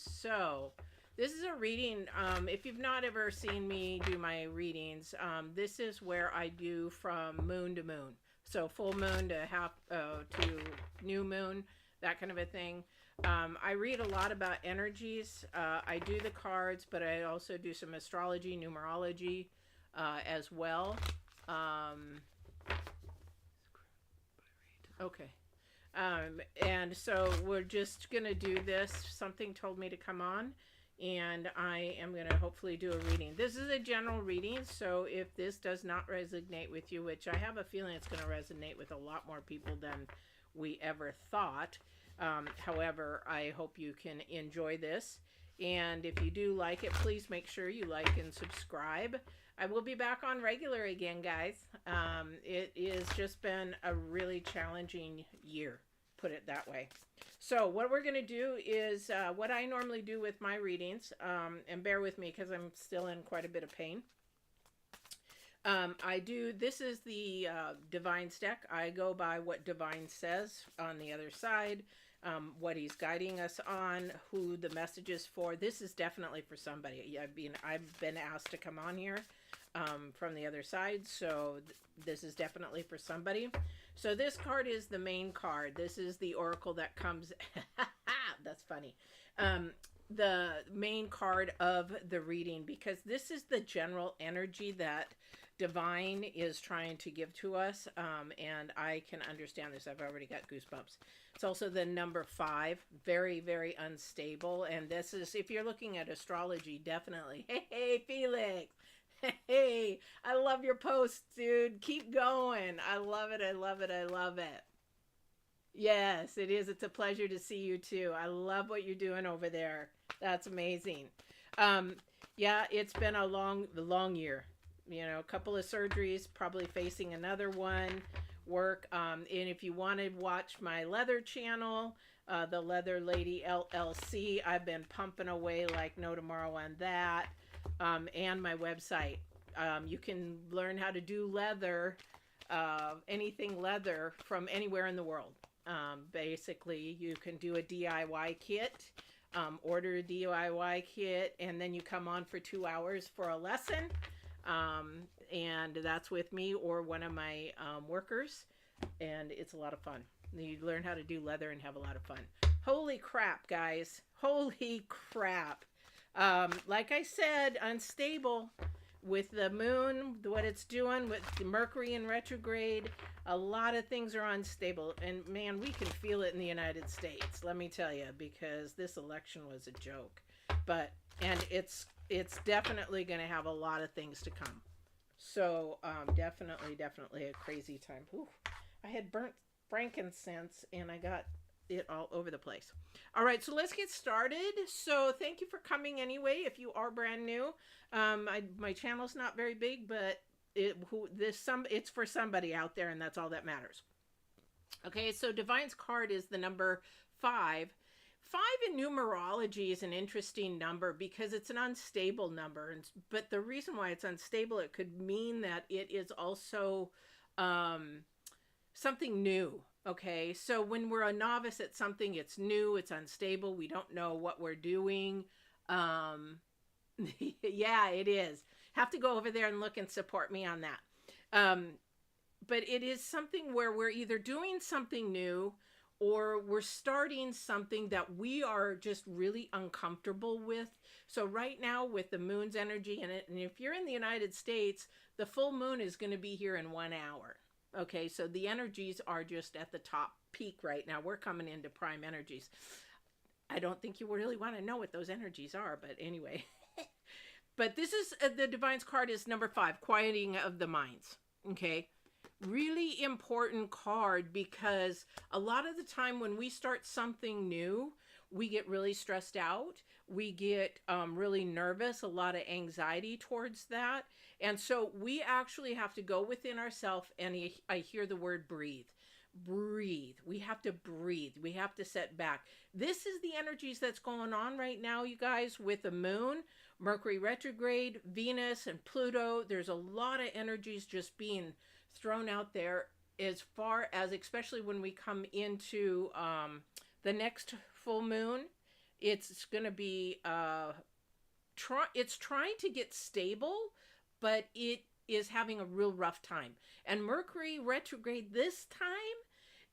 So this is a reading. If you've not ever seen me do my readings, this is where I do from moon to moon. So full moon to to new moon, that kind of a thing. I read a lot about energies. I do the cards, but I also do some astrology, numerology as well. Um, okay. And so we're just going to do this. Something told me to come on, and I am going to hopefully do a reading. This is a general reading, so if this does not resonate with you, which I have a feeling it's going to resonate with a lot more people than we ever thought. However, I hope you can enjoy this. And if you do like it, please make sure you like and subscribe. I will be back on regular again, guys. It has just been a really challenging year, put it that way. So what we're going to do is what I normally do with my readings, and bear with me because I'm still in quite a bit of pain. This is the Divine's deck. I go by what Divine says on the other side, what he's guiding us on, who the message is for. This is definitely for somebody. I've been asked to come on here from the other side, so this is definitely for somebody. So this card is the main card. This is the oracle that comes. That's funny. The main card of the reading, because this is the general energy that Divine is trying to give to us, and I can understand this. I've already got goosebumps. It's also the number 5, very, very unstable, and this is, if you're looking at astrology, definitely. Hey, Felix! Hey, I love your posts, dude. Keep going. I love it. I love it. I love it. Yes, it is. It's a pleasure to see you too. I love what you're doing over there. That's amazing. Um, yeah, it's been a long year. You know, a couple of surgeries, probably facing another one. Work. And if you want to watch my leather channel, the Leather Lady LLC, I've been pumping away like no tomorrow on that. And my website. You can learn how to do leather, anything leather from anywhere in the world. Basically, you can do a DIY kit, order a DIY kit, and then you come on for 2 hours for a lesson. And that's with me or one of my workers, and it's a lot of fun. You learn how to do leather and have a lot of fun. Holy crap, guys. Holy crap. Like I said, unstable with the moon, what it's doing with the Mercury in retrograde. A lot of things are unstable, and man, we can feel it in the United States, let me tell you, because this election was a joke. But and it's definitely going to have a lot of things to come. So definitely a crazy time. Ooh, I had burnt frankincense and I got it all over the place. All right, so let's get started. So thank you for coming anyway. If you are brand new, my channel's not very big, but it's for somebody out there, and that's all that matters. Okay, so Divine's card is the number 5. 5 in numerology is an interesting number because it's an unstable number, but the reason why it's unstable, it could mean that it is also something new. Okay, so when we're a novice at something, it's new, it's unstable, we don't know what we're doing. Yeah, it is. Have to go over there and look and support me on that. But it is something where we're either doing something new or we're starting something that we are just really uncomfortable with. So right now with the moon's energy in it, and if you're in the United States, the full moon is going to be here in 1 hour. Okay, so the energies are just at the top peak right now. We're coming into prime energies. I don't think you really want to know what those energies are, but anyway. But this is the Divine's card is number 5, quieting of the minds. Okay, really important card because a lot of the time when we start something new, we get really stressed out. We get really nervous, a lot of anxiety towards that. And so we actually have to go within ourselves, and I hear the word breathe. Breathe. We have to breathe. We have to set back. This is the energies that's going on right now, you guys, with the moon, Mercury retrograde, Venus, and Pluto. There's a lot of energies just being thrown out there as far as, especially when we come into the next full moon It's going to be it's trying to get stable, but it is having a real rough time. And Mercury retrograde this time,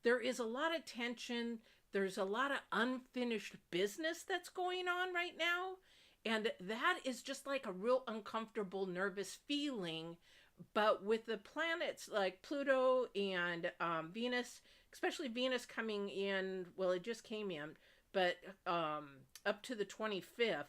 there is a lot of tension. There's a lot of unfinished business that's going on right now. And that is just like a real uncomfortable, nervous feeling. But with the planets like Pluto and Venus, especially Venus coming in, well, it just came in, but up to the 25th,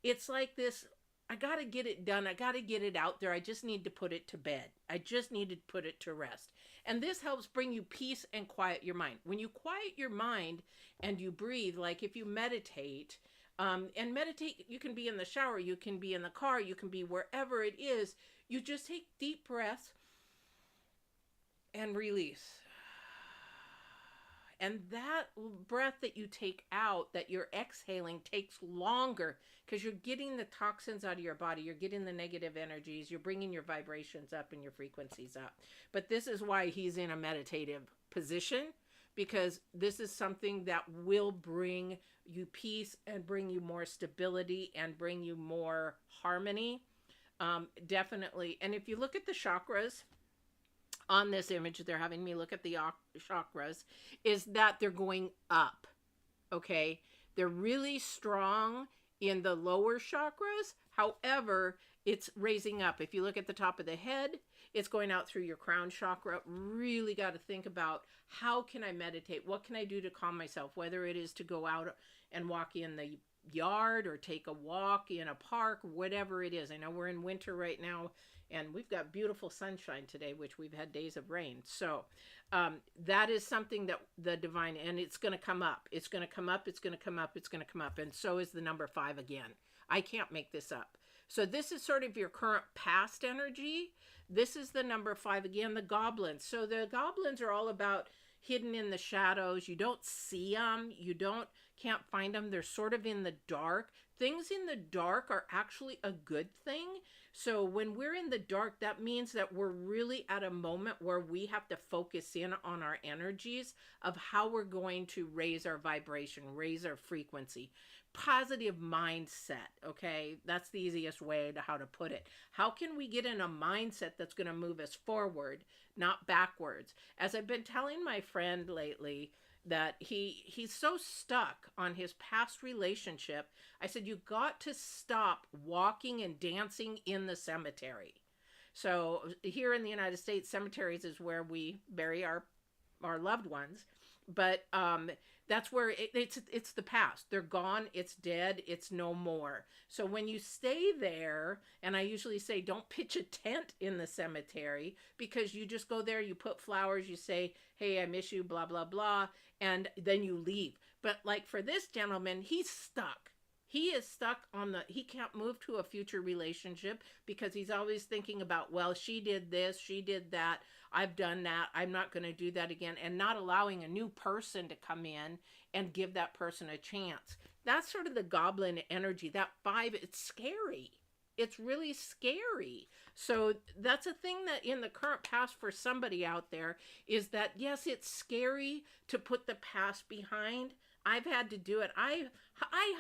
it's like this. I got to get it done. I got to get it out there. I just need to put it to bed. I just need to put it to rest. And this helps bring you peace and quiet your mind. When you quiet your mind and you breathe, like if you meditate, and meditate, you can be in the shower, you can be in the car, you can be wherever it is. You just take deep breaths and release. And that breath that you take out, that you're exhaling, takes longer because you're getting the toxins out of your body. You're getting the negative energies. You're bringing your vibrations up and your frequencies up. But this is why he's in a meditative position, because this is something that will bring you peace and bring you more stability and bring you more harmony. Definitely. And if you look at the chakras, on this image, they're having me look at the chakras, is that they're going up. Okay, they're really strong in the lower chakras. However, it's raising up. If you look at the top of the head, it's going out through your crown chakra. Really got to think about, how can I meditate? What can I do to calm myself? Whether it is to go out and walk in the yard or take a walk in a park, whatever it is. I know we're in winter right now, and we've got beautiful sunshine today, which we've had days of rain. So that is something that the divine, and it's going to come up. It's going to come up. It's going to come up. It's going to come up. And so is the number 5 again. I can't make this up. So this is sort of your current past energy. This is the number 5 again, the goblins. So the goblins are all about hidden in the shadows. You don't see them. Can't find them. They're sort of in the dark. Things in the dark are actually a good thing. So when we're in the dark, that means that we're really at a moment where we have to focus in on our energies of how we're going to raise our vibration, raise our frequency. Positive mindset, okay? That's the easiest way to how to put it. How can we get in a mindset that's going to move us forward, not backwards? As I've been telling my friend lately, that he's so stuck on his past relationship. I said, you got to stop walking and dancing in the cemetery. So here in the United States, cemeteries is where we bury our loved ones. But that's where it's the past. They're gone. It's dead. It's no more. So when you stay there, and I usually say, don't pitch a tent in the cemetery, because you just go there, you put flowers, you say, hey, I miss you, blah, blah, blah, and then you leave. But like for this gentleman, he's stuck. He is stuck he can't move to a future relationship because he's always thinking about, well, she did this, she did that, I've done that, I'm not going to do that again, and not allowing a new person to come in and give that person a chance. That's sort of the goblin energy. That 5, it's scary. It's really scary. So that's a thing that in the current past for somebody out there is that, yes, it's scary to put the past behind. I've had to do it. I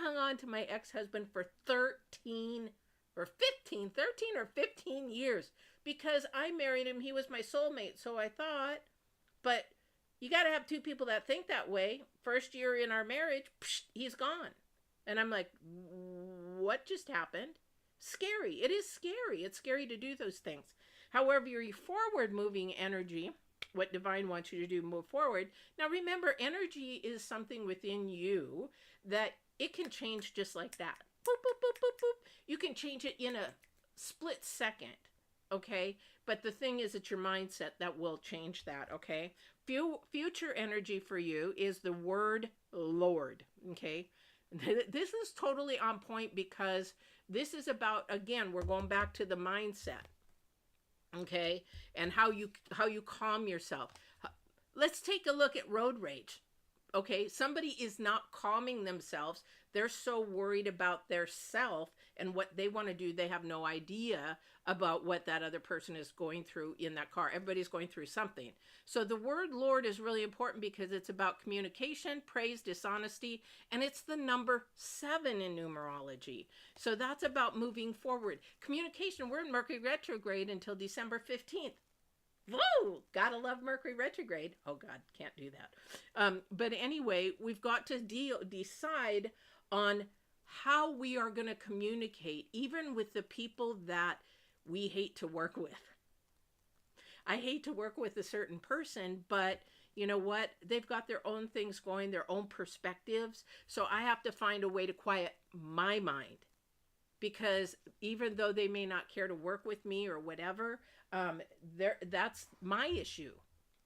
hung on to my ex-husband for 13 or 15 years because I married him. He was my soulmate, so I thought. But you got to have 2 people that think that way. First year in our marriage, he's gone. And I'm like, what just happened? Scary. It is scary. It's scary to do those things. However, your forward-moving energy, what divine wants you to do, move forward. Now remember, energy is something within you that it can change just like that. Boop, boop, boop, boop, boop. You can change it in a split second, okay? But the thing is, it's your mindset that will change that, okay? Future energy for you is the word Lord, okay? This is totally on point because this is about, again, we're going back to the mindset. Okay, and how you calm yourself. Let's take a look at road rage. Okay, somebody is not calming themselves. They're so worried about their self and what they want to do, they have no idea about what that other person is going through in that car. Everybody's going through something. So the word Lord is really important because it's about communication, praise, dishonesty, and it's the number 7 in numerology. So that's about moving forward. Communication, we're in Mercury retrograde until December 15th. Whoa, gotta love Mercury retrograde. Oh God, can't do that. But anyway, we've got to decide on how we are going to communicate, even with the people that we hate to work with. I hate to work with a certain person, but you know what? They've got their own things going, their own perspectives. So I have to find a way to quiet my mind, because even though they may not care to work with me or whatever, that's my issue.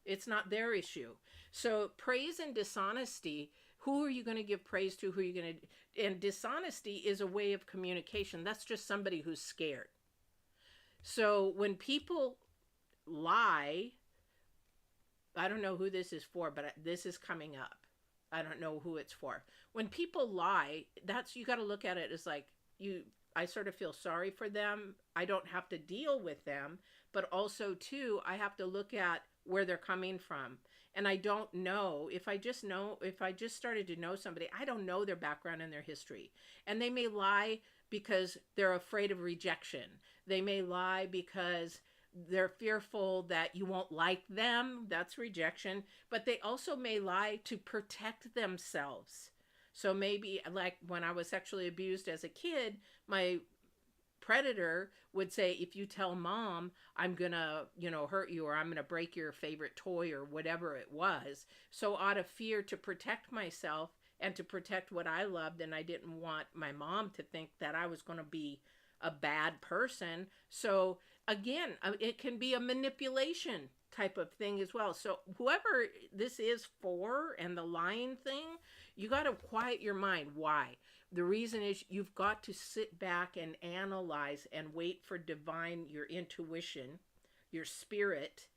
It's not their issue. So praise and dishonesty, who are you going to give praise to? Who are you going to... And dishonesty is a way of communication. That's just somebody who's scared. So when people lie, I don't know who this is for, but this is coming up. I don't know who it's for. When people lie, that's, you got to look at it as like, I sort of feel sorry for them. I don't have to deal with them, but also too, I have to look at where they're coming from. And I don't know, if I just started to know somebody, I don't know their background and their history. And they may lie because they're afraid of rejection. They may lie because they're fearful that you won't like them. That's rejection. But they also may lie to protect themselves. So maybe, like when I was sexually abused as a kid, my predator would say, if you tell mom, I'm gonna, hurt you, or I'm gonna break your favorite toy, or whatever it was. So out of fear, to protect myself and to protect what I loved, and I didn't want my mom to think that I was gonna be a bad person. So again, it can be a manipulation type of thing as well. So whoever this is for, and the lying thing, you got to quiet your mind. Why? The reason is you've got to sit back and analyze and wait for divine, your intuition, your spirit,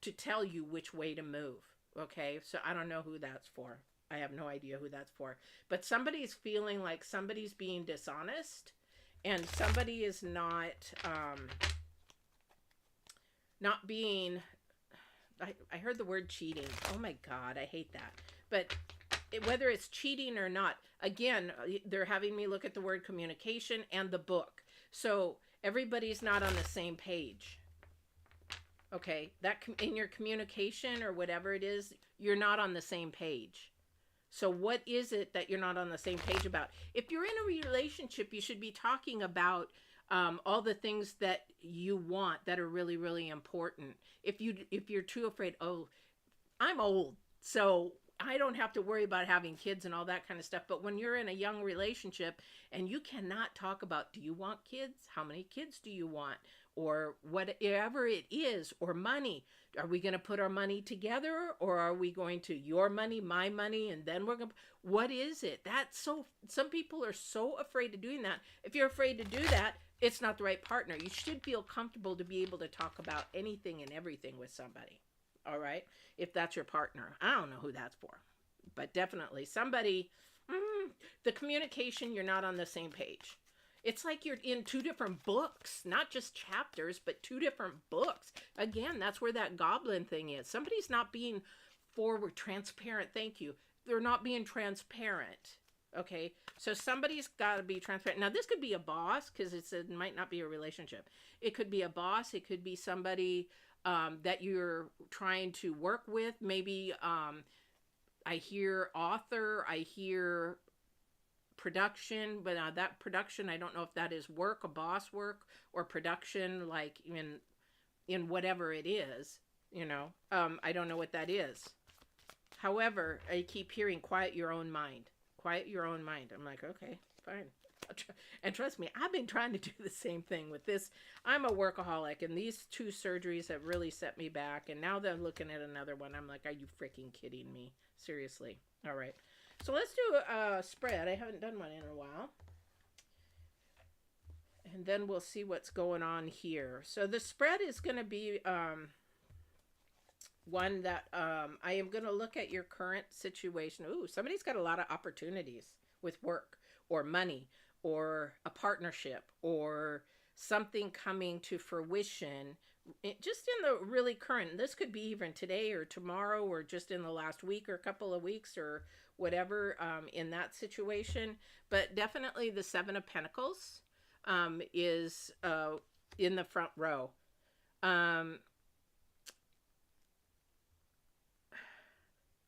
to tell you which way to move. Okay? So I don't know who that's for. I have no idea who that's for. But somebody's feeling like somebody's being dishonest, and somebody is not being... I heard the word cheating. Oh my God, I hate that. But whether it's cheating or not, again, they're having me look at the word communication and the book. So everybody's not on the same page. Okay, that in your communication or whatever it is, you're not on the same page. So what is it that you're not on the same page about? If you're in a relationship, you should be talking about all the things that you want that are really, really important. If you're too afraid, oh, I'm old, so I don't have to worry about having kids and all that kind of stuff. But when you're in a young relationship and you cannot talk about, do you want kids? How many kids do you want? Or whatever it is, or money. Are we going to put our money together, or are we going to your money, my money, and then we're going to... What is it? Some people are so afraid of doing that. If you're afraid to do that, it's not the right partner. You should feel comfortable to be able to talk about anything and everything with somebody. All right? If that's your partner. I don't know who that's for. But definitely somebody, the communication, you're not on the same page. It's like you're in 2 different books, not just chapters, but 2 different books. Again, that's where that goblin thing is. Somebody's not being forward, transparent. Thank you. They're not being transparent. Okay, so somebody's got to be transparent. Now, this could be a boss, because it might not be a relationship. It could be a boss. It could be somebody that you're trying to work with. Maybe I hear author, I hear production, but that production, I don't know if that is work, a boss work, or production, like in whatever it is, I don't know what that is. However, I keep hearing quiet your own mind. Quiet your own mind. I'm like, okay, fine. And trust me, I've been trying to do the same thing with this. I'm a workaholic, and these 2 surgeries have really set me back. And now they're looking at another one. I'm like, are you freaking kidding me? Seriously. All right. So let's do a spread. I haven't done one in a while. And then we'll see what's going on here. So the spread is going to be one that I am going to look at your current situation. Ooh, somebody's got a lot of opportunities with work or money or a partnership or something coming to fruition, just in the really current. This could be even today or tomorrow or just in the last week or a couple of weeks or whatever, in that situation. But definitely the Seven of Pentacles is in the front row. Um,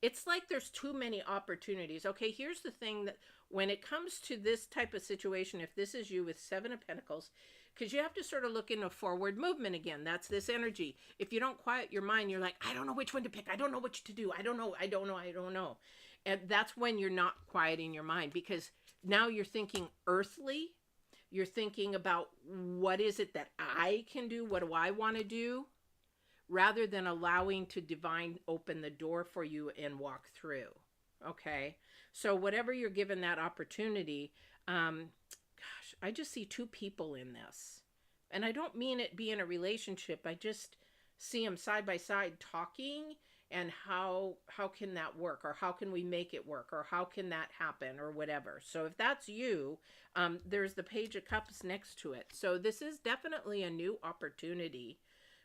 it's like there's too many opportunities. Okay, here's the thing, that when it comes to this type of situation, if this is you with Seven of Pentacles, because you have to sort of look into forward movement again. That's this energy. If you don't quiet your mind, you're like, I don't know which one to pick. I don't know what to do. I don't know. I don't know. I don't know. And that's when you're not quieting your mind, because now you're thinking earthly. You're thinking about, what is it that I can do? What do I want to do? Rather than allowing to divine open the door for you and walk through. Okay, so whatever you're given that opportunity, gosh, I just see two people in this, and I don't mean it being a relationship. I just see them side by side talking, and how can that work, or how can we make it work, or how can that happen, or whatever. So if that's you, there's the Page of Cups next to it. So this is definitely a new opportunity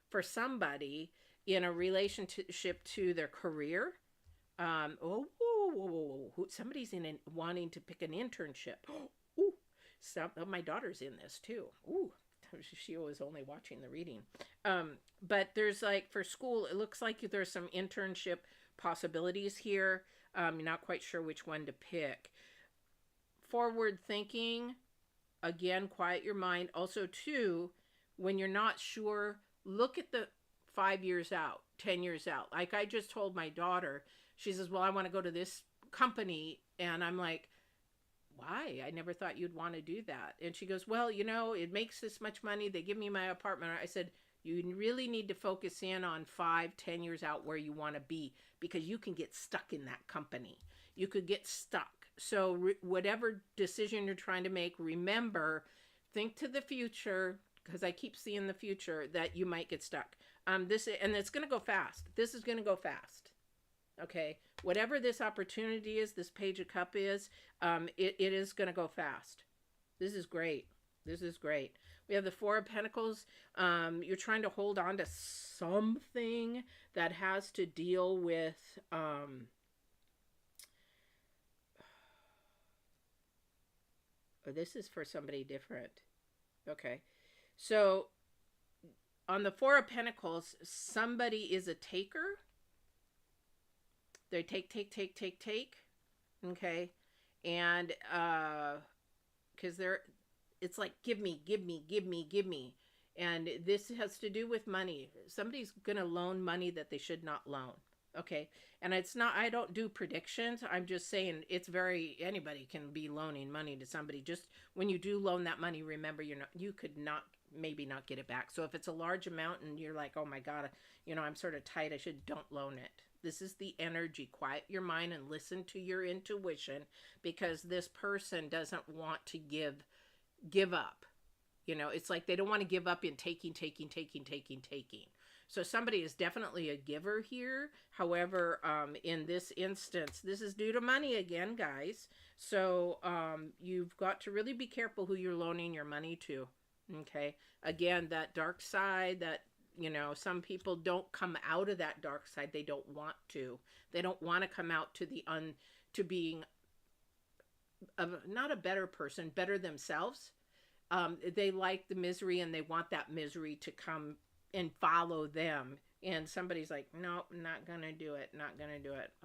for somebody in a relationship to their career. Somebody's wanting to pick an internship. Ooh, my daughter's in this too. Ooh, she was only watching the reading. But there's, like, for school, it looks like there's some internship possibilities here. You're not quite sure which one to pick. Forward thinking, again, quiet your mind. Also, too, when you're not sure, look at the 5 years out, 10 years out. Like I just told my daughter, she says, well, I want to go to this company. And I'm like, why? I never thought you'd want to do that. And she goes, well, it makes this much money. They give me my apartment. I said, you really need to focus in on 5, 10 years out where you want to be, because you can get stuck in that company. You could get stuck. So whatever decision you're trying to make, remember, think to the future, because I keep seeing the future, that you might get stuck. And it's going to go fast. This is going to go fast. Okay, whatever this opportunity is, this Page of Cup is, it is going to go fast. This is great. This is great. We have the Four of Pentacles. You're trying to hold on to something that has to deal with this is for somebody different. Okay, so on the Four of Pentacles, somebody is a taker. They take. Okay, and because it's like, give me, and this has to do with money. Somebody's gonna loan money that they should not loan. Okay, and it's not, I don't do predictions. I'm just saying, anybody can be loaning money to somebody. Just when you do loan that money, remember, you could not, maybe not get it back. So if it's a large amount and you're like, oh my God, I'm sort of tight, don't loan it. This is the energy. Quiet your mind and listen to your intuition, because this person doesn't want to give up. It's like they don't want to give up in taking. So somebody is definitely a giver here. However, in this instance, this is due to money again, guys. So you've got to really be careful who you're loaning your money to. Okay. Again, that dark side, that, some people don't come out of that dark side. They don't want to. They don't want to come out to being not a better person, better themselves. They like the misery, and they want that misery to come and follow them. And somebody's like, no, not gonna do it.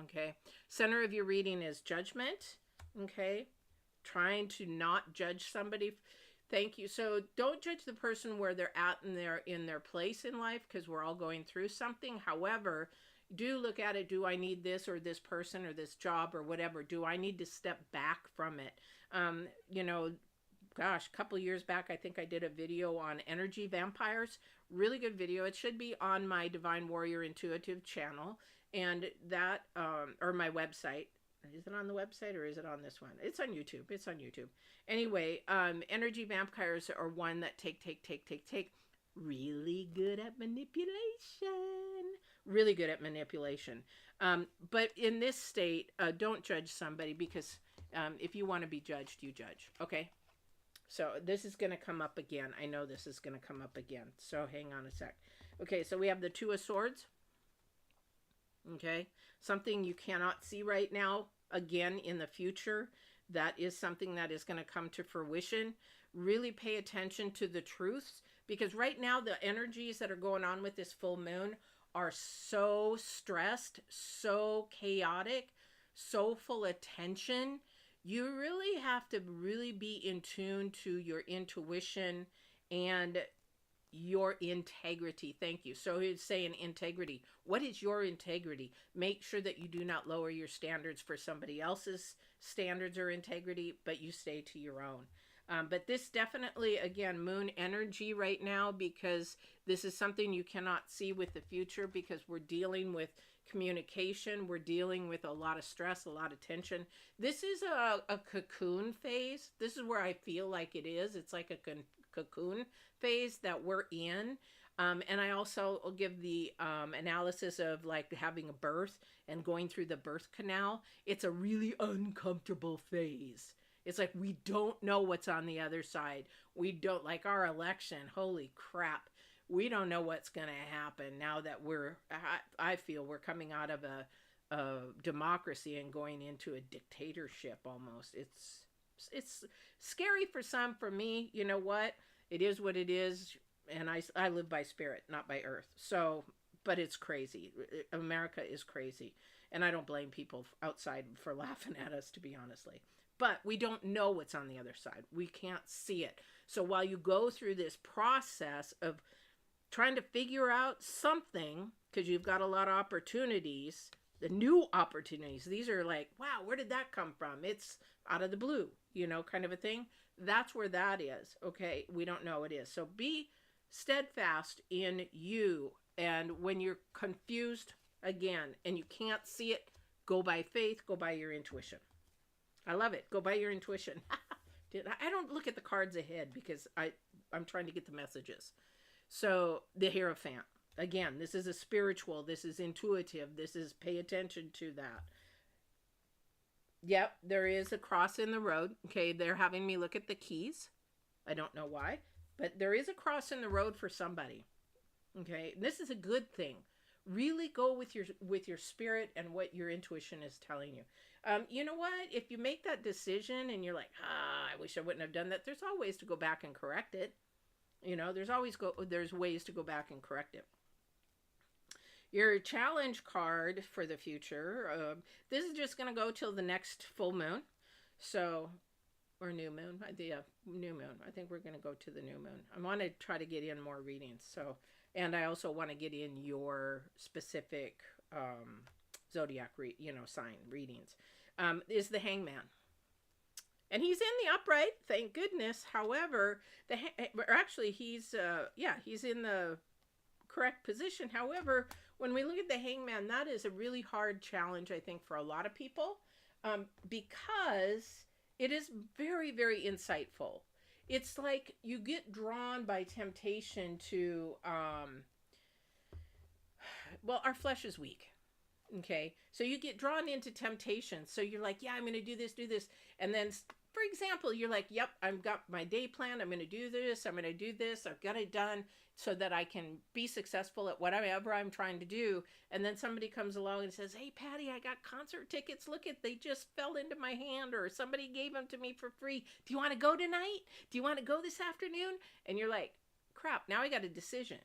Okay. Center of your reading is Judgment. Okay. Trying to not judge somebody. Thank you. So don't judge the person where they're at in their place in life, because we're all going through something. However, do look at it. Do I need this or this person or this job or whatever? Do I need to step back from it? Gosh, a couple years back, I think I did a video on energy vampires. Really good video. It should be on my Divine Warrior Intuitive channel, and that, or my website. Is it on the website or is it on this one? It's on YouTube. Anyway, energy vampires are one that take. Really good at manipulation. really good at manipulation. But in this state, don't judge somebody, because if you want to be judged, you judge. Okay. So this is going to come up again. I know this is going to come up again. So hang on a sec. Okay, so we have the Two of Swords. Okay, something you cannot see right now. Again, in the future, that is something that is going to come to fruition. Really pay attention to the truths, because right now the energies that are going on with this full moon are so stressed, so chaotic, so full of tension. You really have to really be in tune to your intuition and your integrity. Thank you. So it's saying integrity. What is your integrity? Make sure that you do not lower your standards for somebody else's standards or integrity, but you stay to your own. But this definitely, again, moon energy right now, because this is something you cannot see with the future, because we're dealing with communication. We're dealing with a lot of stress, a lot of tension. This is a cocoon phase. This is where I feel like it is. It's like a cocoon phase that we're in. And I also will give the analysis of like having a birth and going through the birth canal. It's a really uncomfortable phase. It's like we don't know what's on the other side. We don't, like our election, holy crap. We don't know what's going to happen now that I feel we're coming out of a democracy and going into a dictatorship almost. It's scary for some. For me, you know what? It is what it is. And I live by spirit, not by earth. So, but it's crazy. America is crazy. And I don't blame people outside for laughing at us, to be honestly. But we don't know what's on the other side. We can't see it. So while you go through this process of trying to figure out something, because you've got a lot of opportunities, the new opportunities, these are like, wow, where did that come from? It's out of the blue, you know, kind of a thing. That's where that is. Okay, we don't know it is. So be steadfast in you. And when you're confused, again, and you can't see it, go by faith, go by your intuition. I love it. Go by your intuition. I don't look at the cards ahead, because I'm trying to get the messages. So the Hierophant. Again, this is a spiritual. This is intuitive. This is pay attention to that. Yep, there is a cross in the road. Okay, they're having me look at the keys. I don't know why. But there is a cross in the road for somebody. Okay, and this is a good thing. Really go with your spirit and what your intuition is telling you. You know what? If you make that decision and you're like, I wish I wouldn't have done that, there's always to go back and correct it. You know, there's ways to go back and correct it. Your challenge card for the future, this is just going to go till the next full moon. So, or new moon. New moon. I think we're going to go to the new moon. I want to try to get in more readings. So, and I also want to get in your specific zodiac, sign readings. Is the Hangman. And he's in the upright, thank goodness. However, he's in the correct position. However, when we look at the Hangman, that is a really hard challenge, I think, for a lot of people, because it is very, very insightful. It's like you get drawn by temptation to, our flesh is weak. Okay, so you get drawn into temptation. So you're like, yeah, I'm going to do this. And then, for example, you're like, yep, I've got my day plan. I'm going to do this. I'm going to do this. I've got it done so that I can be successful at whatever I'm trying to do. And then somebody comes along and says, hey, Patty, I got concert tickets. Look they just fell into my hand, or somebody gave them to me for free. Do you want to go tonight? Do you want to go this afternoon? And you're like, crap, now I got a decision.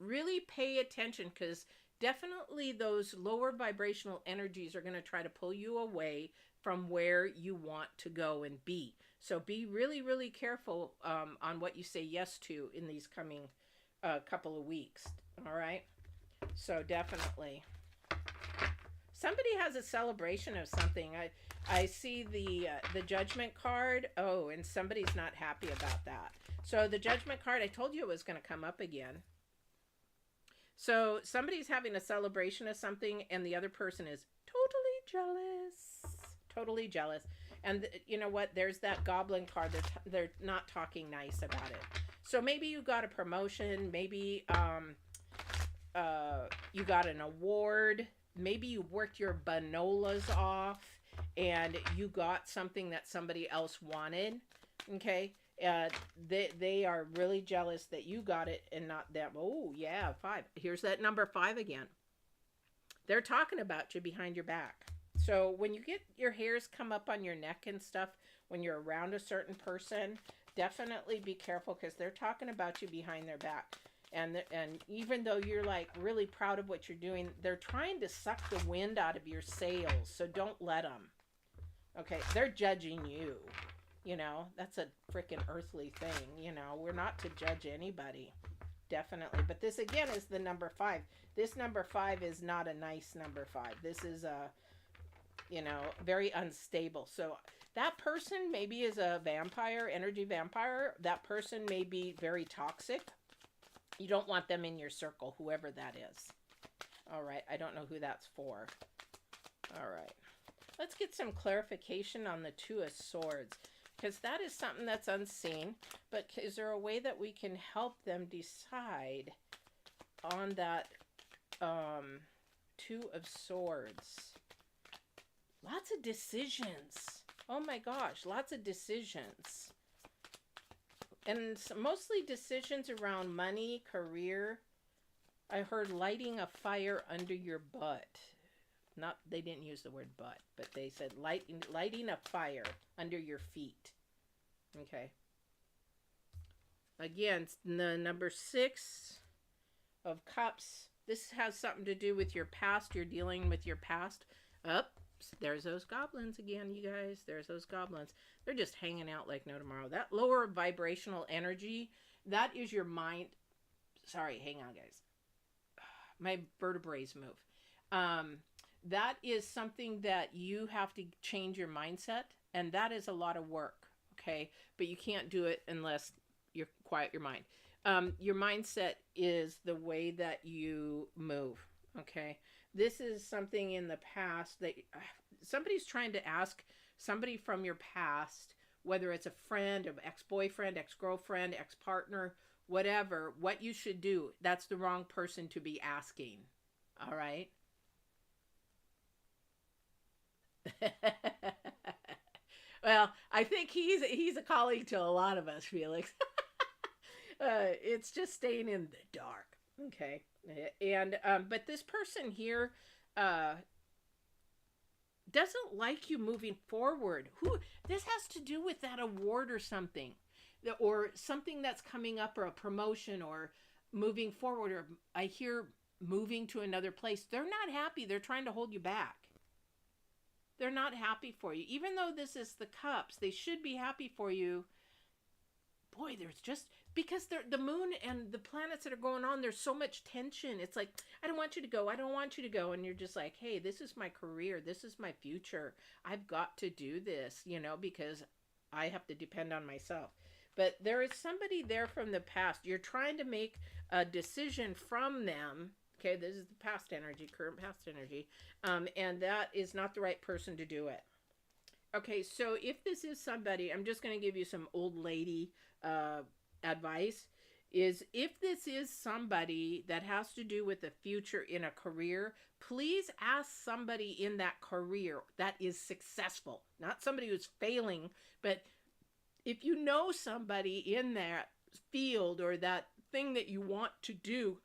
Really pay attention, because definitely those lower vibrational energies are going to try to pull you away from where you want to go and be. So be really, really careful on what you say yes to in these coming couple of weeks. All right. So definitely. Somebody has a celebration of something. I see the Judgment card. Oh, and somebody's not happy about that. So the Judgment card, I told you it was going to come up again. So somebody's having a celebration of something, and the other person is totally jealous. And you know what? There's that Goblin card. They're not talking nice about it. So maybe you got a promotion. Maybe you got an award. Maybe you worked your banolas off and you got something that somebody else wanted. Okay. They are really jealous that you got it and not them. Oh, yeah, 5. Here's that number 5 again. They're talking about you behind your back. So when you get your hairs come up on your neck and stuff, when you're around a certain person, definitely be careful because they're talking about you behind their back. And even though you're like really proud of what you're doing, they're trying to suck the wind out of your sails. So don't let them. Okay, they're judging you. You know, that's a freaking earthly thing. You know, we're not to judge anybody. Definitely. But this again is the number 5. This number 5 is not a nice number 5. This is a, you know, very unstable. So that person maybe is a vampire, energy vampire. That person may be very toxic. You don't want them in your circle, whoever that is. All right. I don't know who that's for. All right. Let's get some clarification on the 2 of Swords, because that is something that's unseen. But is there a way that we can help them decide on that 2 of Swords? Lots of decisions. Oh my gosh, lots of decisions. And mostly decisions around money, career. I heard lighting a fire under your butt. Not, they didn't use the word butt, but they said lighting a fire under your feet. Okay. Again, the number 6 of Cups. This has something to do with your past. You're dealing with your past. There's those goblins again, you guys. There's those goblins. They're just hanging out like no tomorrow. That lower vibrational energy, that is your mind. Sorry, hang on, guys. My vertebrae move. That is something that you have to change your mindset, and that is a lot of work, okay? But you can't do it unless you quiet your mind. Your mindset is the way that you move, okay? This is something in the past that somebody's trying to ask somebody from your past, whether it's a friend, an ex-boyfriend, ex-girlfriend, ex-partner, whatever, what you should do. That's the wrong person to be asking, all right? Well, I think he's a colleague to a lot of us, Felix. It's just staying in the dark, okay? And but this person here doesn't like you moving forward. This has to do with that award or something, or something that's coming up, or a promotion, or moving forward, or I hear moving to another place. They're not happy. They're trying to hold you back. They're not happy for you. Even though this is the Cups, they should be happy for you. Boy, there's just, because the moon and the planets that are going on, there's so much tension. It's like, I don't want you to go. I don't want you to go. And you're just like, hey, this is my career. This is my future. I've got to do this, you know, because I have to depend on myself. But there is somebody there from the past. You're trying to make a decision from them. Okay, this is the past energy, current past energy. And that is not the right person to do it. Okay, so if this is somebody, I'm just going to give you some old lady advice, is if this is somebody that has to do with the future in a career, please ask somebody in that career that is successful. Not somebody who's failing, but if you know somebody in that field or that thing that you want to do,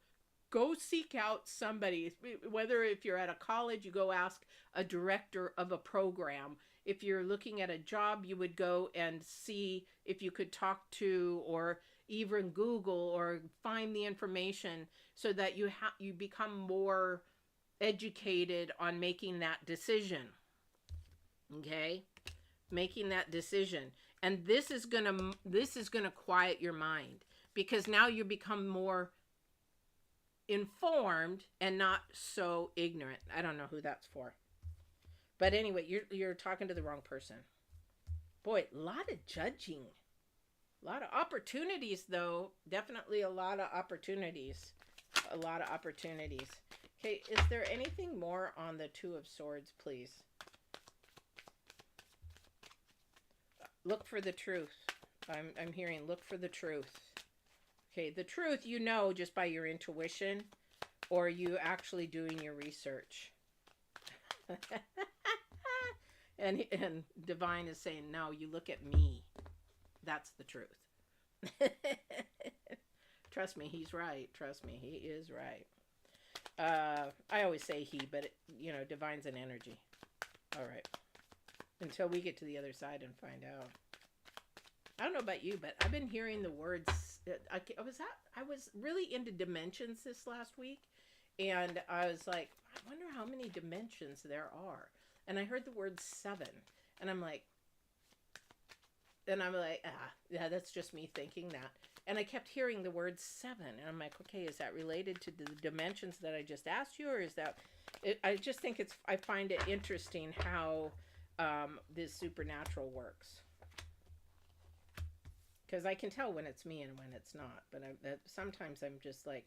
go seek out somebody. Whether if you're at a college, you go ask a director of a program. If you're looking at a job, you would go and see if you could talk to, or even Google, or find the information so that you become more educated on making that decision. Okay? Making that decision. And this is gonna quiet your mind, because now you become more informed and not so ignorant. I don't know who that's for. But anyway, you're talking to the wrong person. Boy, a lot of judging. A lot of opportunities, though. Definitely a lot of opportunities. A lot of opportunities. Okay, is there anything more on the 2 of Swords, please? Look for the truth. I'm hearing look for the truth. Okay, the truth you know just by your intuition. Or are you actually doing your research? And divine is saying, no, you look at me. That's the truth. Trust me, he's right. Trust me, he is right. I always say he, but divine's an energy. All right. Until we get to the other side and find out. I don't know about you, but I've been hearing the words. I was really into dimensions this last week, and I was like, I wonder how many dimensions there are. And I heard the word 7, and I'm like, yeah, that's just me thinking that. And I kept hearing the word 7, and I'm like, okay, is that related to the dimensions that I just asked you, or is that? I just think I find it interesting how this supernatural works. Because I can tell when it's me and when it's not. But sometimes I'm just like,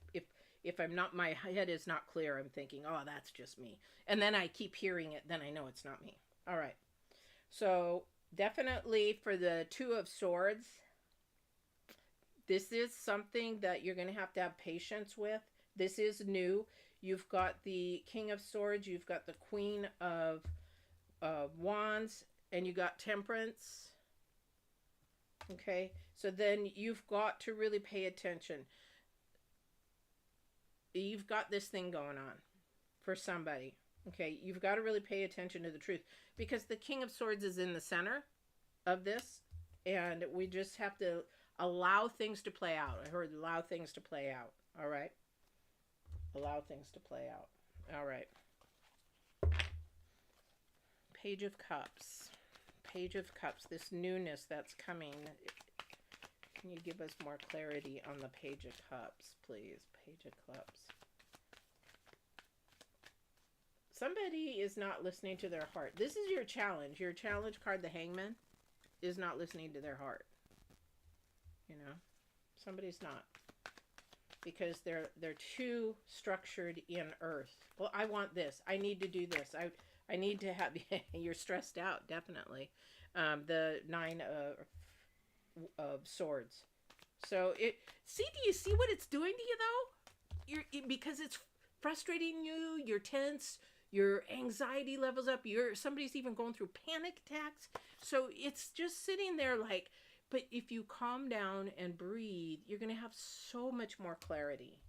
if I'm not, my head is not clear, I'm thinking, oh, that's just me. And then I keep hearing it, then I know it's not me. All right. So definitely for the Two of Swords, this is something that you're going to have patience with. This is new. You've got the King of Swords, you've got the Queen of Wands, and you got Temperance. Okay, so then you've got to really pay attention. You've got this thing going on for somebody. Okay, you've got to really pay attention to the truth, because the King of Swords is in the center of this, and we just have to allow things to play out. I heard allow things to play out. All right, allow things to play out. All right. Page of Cups. Page of Cups, this newness that's coming. Can you give us more clarity on the Page of Cups, please? Page of Cups. Somebody is not listening to their heart. This is your challenge. Your challenge card, the Hangman, is not listening to their heart. Somebody's not. Because they're too structured in earth. Well, I want this. I need to do this. I need to have. You're stressed out, definitely. The Nine of Swords. So do you see what it's doing to you though? Because it's frustrating you. You're tense. Your anxiety levels up. Somebody's even going through panic attacks. So it's just sitting there like. But if you calm down and breathe, you're going to have so much more clarity.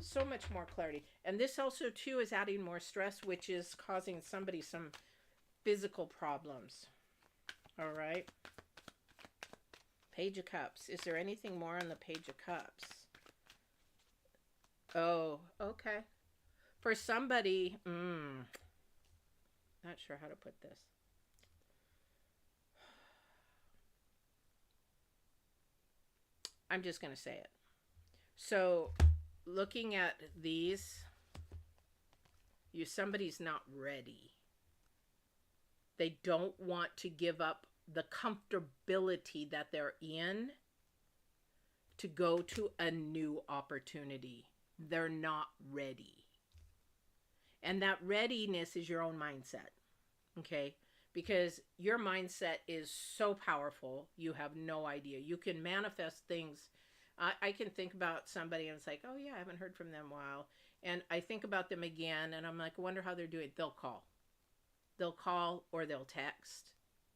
So much more clarity. And this also, too, is adding more stress, which is causing somebody some physical problems. All right. Page of Cups. Is there anything more on the Page of Cups? Oh, okay. For somebody, not sure how to put this. I'm just going to say it. So, looking at these, somebody's not ready. They don't want to give up the comfortability that they're in to go to a new opportunity. They're not ready. And that readiness is your own mindset. Okay? Because your mindset is so powerful, you have no idea. You can manifest things. I can think about somebody and it's like, oh yeah, I haven't heard from them in a while. And I think about them again and I'm like, I wonder how they're doing. They'll call. They'll call or they'll text.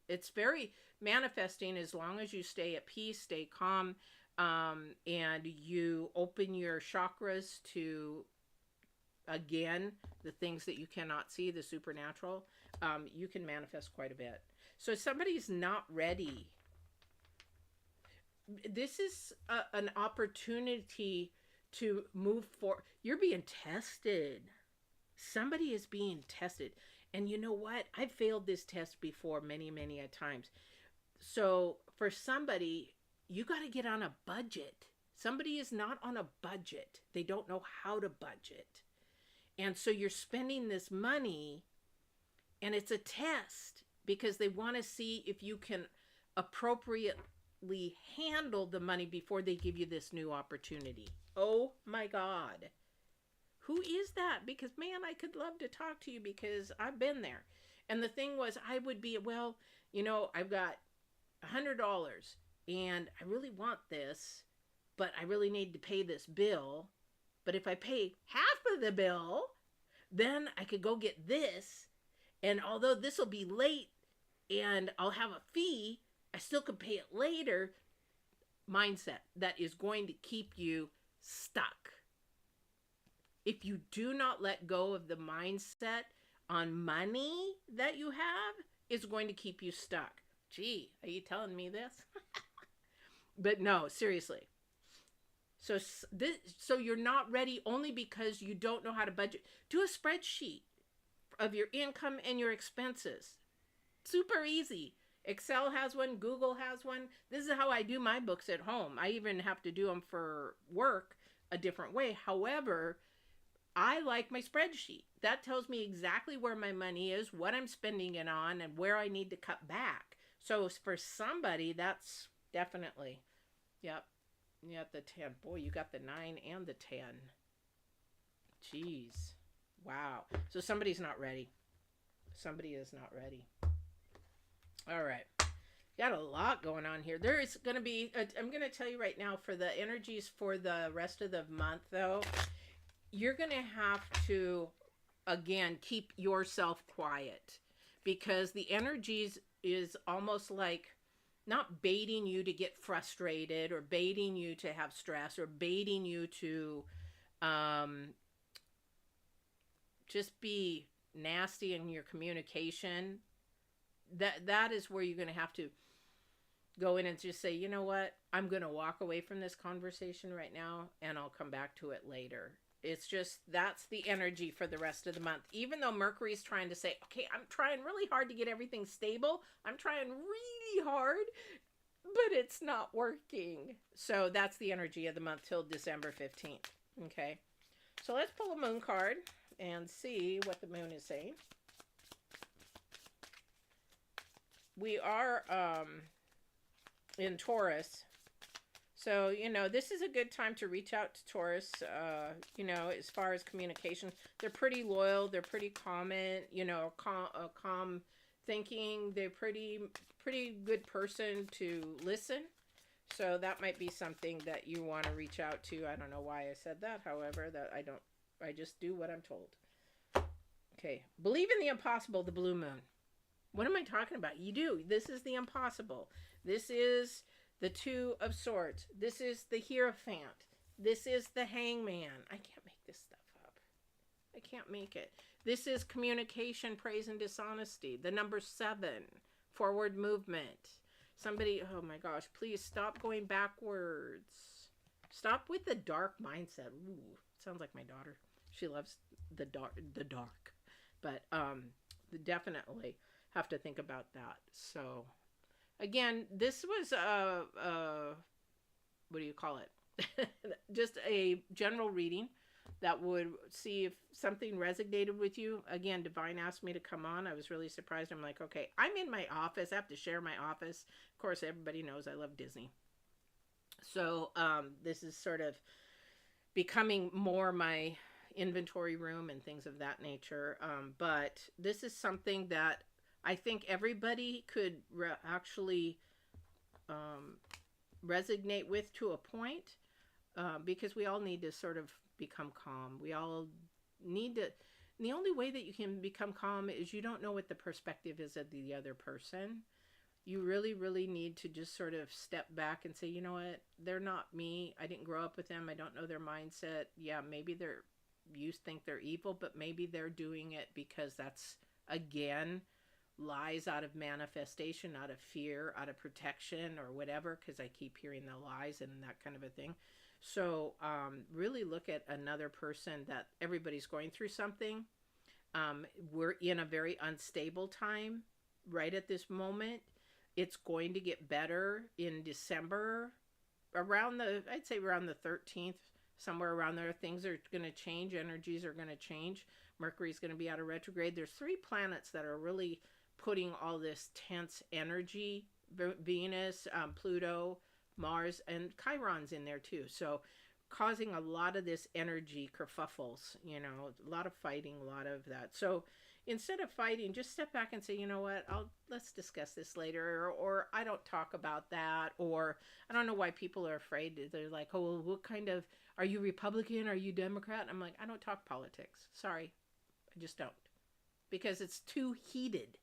It's very manifesting as long as you stay at peace, stay calm, and you open your chakras to, again, the things that you cannot see, the supernatural. You can manifest quite a bit. So somebody's not ready. This is an opportunity to move forward. You're being tested. Somebody is being tested. And you know what? I failed this test before many, many a times. So for somebody, you got to get on a budget. Somebody is not on a budget. They don't know how to budget. And so you're spending this money. And it's a test because they want to see if you can appropriately handle the money before they give you this new opportunity. Oh my God. Who is that? Because man, I could love to talk to you because I've been there. And the thing was, I would be, well, I've got $100 and I really want this, but I really need to pay this bill. But if I pay half of the bill, then I could go get this. And although this will be late and I'll have a fee, I still could pay it later. Mindset that is going to keep you stuck. If you do not let go of the mindset on money that you have, it's going to keep you stuck. Gee, are you telling me this? But no, seriously. So you're not ready only because you don't know how to budget. Do a spreadsheet of your income and your expenses. Super easy. Excel has one, Google has one. This is how I do my books at home. I even have to do them for work a different way. However, I like my spreadsheet. That tells me exactly where my money is, what I'm spending it on, and where I need to cut back. So for somebody, that's definitely, yep, the 10. Boy, you got the 9 and the 10. Jeez. Wow. So somebody's not ready. Somebody is not ready. All right. Got a lot going on here. There is going to be, I'm going to tell you right now, for the energies for the rest of the month, though, you're going to have to, again, keep yourself quiet, because the energies is almost like not baiting you to get frustrated or baiting you to have stress or baiting you to just be nasty in your communication. That is where you're going to have to go in and just say, you know what, I'm going to walk away from this conversation right now and I'll come back to it later. It's just, that's the energy for the rest of the month. Even though Mercury's trying to say, okay, I'm trying really hard to get everything stable. I'm trying really hard, but it's not working. So that's the energy of the month till December 15th. Okay. So let's pull a moon card and see what the moon is saying. We are in Taurus. So, you know, this is a good time to reach out to Taurus, you know, as far as communication. They're pretty loyal. They're pretty comment, you know, calm thinking. They're pretty good person to listen. So that might be something that you want to reach out to. I don't know why I said that. However, I just do what I'm told. Okay. Believe in the impossible, the blue moon. What am I talking about? You do. This is the impossible. This is the 2 of Swords. This is the Hierophant. This is the Hangman. I can't make this stuff up. I can't make it. This is communication, praise, and dishonesty. The number 7, forward movement. Somebody, oh my gosh, please stop going backwards. Stop with the dark mindset. Ooh, sounds like my daughter. She loves the dark. But definitely have to think about that. So again, this was what do you call it? Just a general reading that would see if something resonated with you. Again, Divine asked me to come on. I was really surprised. I'm like, okay, I'm in my office. I have to share my office. Of course, everybody knows I love Disney. So this is sort of becoming more my inventory room and things of that nature. But this is something that I think everybody could actually resonate with to a point, because we all need to sort of become calm. We all need to. And the only way that you can become calm is you don't know what the perspective is of the other person. You really, really need to just sort of step back and say, you know what, they're not me. I didn't grow up with them. I don't know their mindset. Yeah, maybe you think they're evil, but maybe they're doing it because that's, again, lies out of manifestation, out of fear, out of protection or whatever, because I keep hearing the lies and that kind of a thing. So really look at another person, that everybody's going through something. We're in a very unstable time right at this moment. It's going to get better in December, I'd say around the 13th, somewhere around there. Things are going to change. Energies are going to change. Mercury's going to be out of retrograde. There's 3 planets that are really putting all this tense energy. Venus, Pluto, Mars, and Chiron's in there too. So causing a lot of this energy kerfuffles, you know, a lot of fighting, a lot of that. So instead of fighting, just step back and say, you know what, let's discuss this later, or I don't talk about that, or I don't know why people are afraid. They're like, oh, well, what kind of, are you Republican? Are you Democrat? I'm like, I don't talk politics. Sorry, I just don't, because it's too heated.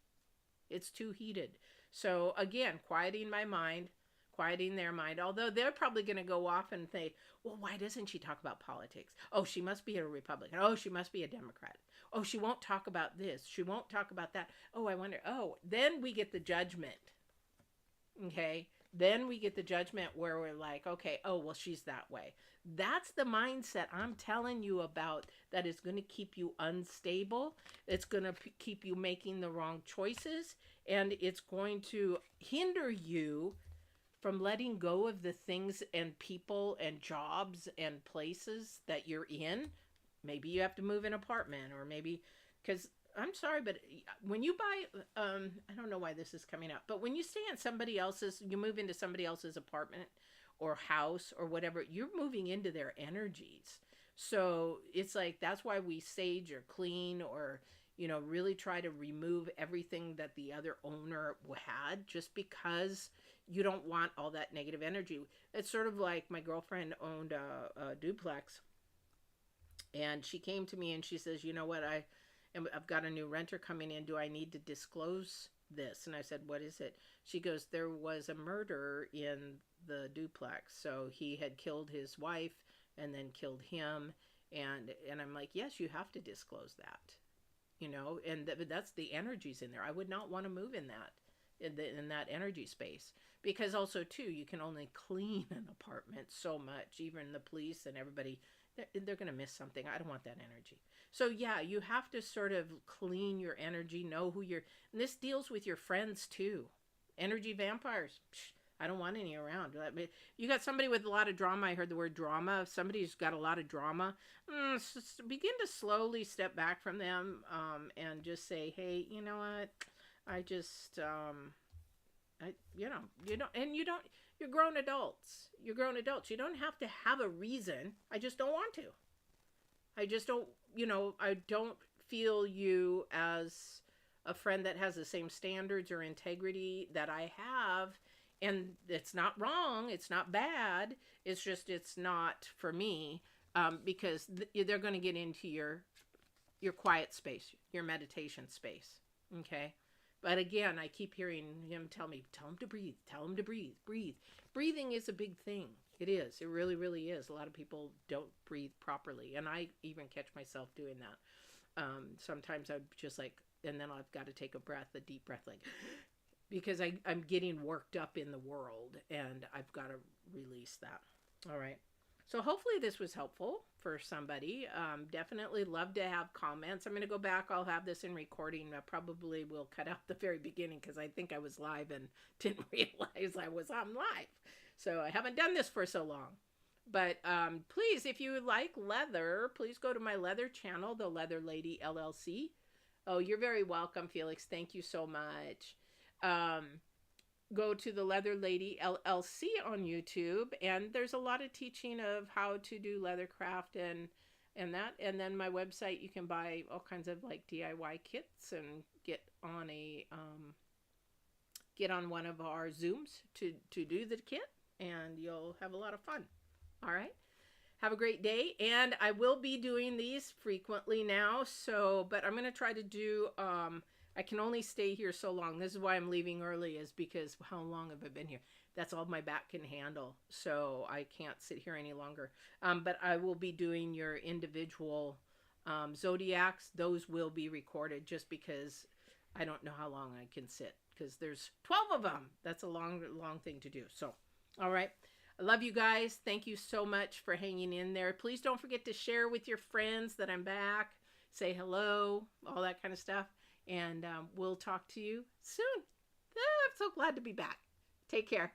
It's too heated. So again, quieting my mind, quieting their mind, although they're probably going to go off and say, well, why doesn't she talk about politics? Oh, she must be a Republican. Oh, she must be a Democrat. Oh, she won't talk about this. She won't talk about that. Oh, I wonder. Oh, then we get the judgment. Okay. Then we get the judgment where we're like, okay, oh, well, she's that way. That's the mindset I'm telling you about, that is going to keep you unstable. It's going to keep you making the wrong choices. And it's going to hinder you from letting go of the things and people and jobs and places that you're in. Maybe you have to move an apartment, or maybe, because I'm sorry, but when you buy, I don't know why this is coming up, but when you stay in somebody else's, you move into somebody else's apartment or house or whatever, you're moving into their energies. So it's like, that's why we sage or clean, or, really try to remove everything that the other owner had, just because you don't want all that negative energy. It's sort of like, my girlfriend owned a duplex, and she came to me and she says, you know what, I've got a new renter coming in. Do I need to disclose this? And I said, what is it? She goes, there was a murder in the duplex. So he had killed his wife and then killed him. And I'm like, yes, you have to disclose that, and that's the energies in there. I would not want to move in that energy space, because also too, you can only clean an apartment so much. Even the police and everybody, they're going to miss something. I don't want that energy. So yeah, you have to sort of clean your energy, know who you're, and this deals with your friends too. Energy vampires. Psh, I don't want any around. You got somebody with a lot of drama. I heard the word drama. If somebody's got a lot of drama, begin to slowly step back from them, and just say, hey, you know what? I just, you're grown adults. You're grown adults. You don't have to have a reason. I just don't want to. I just don't, I don't feel you as a friend that has the same standards or integrity that I have. And it's not wrong. It's not bad. It's just, it's not for me, because they're going to get into your quiet space, your meditation space. Okay. But again, I keep hearing him tell him to breathe, tell him to breathe, breathe. Breathing is a big thing. It is. It really, really is. A lot of people don't breathe properly. And I even catch myself doing that. Sometimes I'm just like, and then I've got to take a deep breath, like, because I'm getting worked up in the world, and I've got to release that. All right. So hopefully this was helpful for somebody. Definitely love to have comments. I'm going to go back. I'll have this in recording. I probably will cut out the very beginning, because I think I was live and didn't realize I was on live. So I haven't done this for so long. But please, if you like leather, please go to my leather channel, The Leather Lady LLC. Oh, you're very welcome, Felix. Thank you so much. Go to The Leather Lady LLC on YouTube, and there's a lot of teaching of how to do leather craft and that. And then my website, you can buy all kinds of like DIY kits and get on one of our Zooms to do the kit, and you'll have a lot of fun. All right. Have a great day. And I will be doing these frequently now. But I'm going to try to do, I can only stay here so long. This is why I'm leaving early, is because how long have I been here? That's all my back can handle. So I can't sit here any longer. But I will be doing your individual zodiacs. Those will be recorded, just because I don't know how long I can sit, because there's 12 of them. That's a long, long thing to do. So, all right. I love you guys. Thank you so much for hanging in there. Please don't forget to share with your friends that I'm back. Say hello, all that kind of stuff. And we'll talk to you soon. I'm so glad to be back. Take care.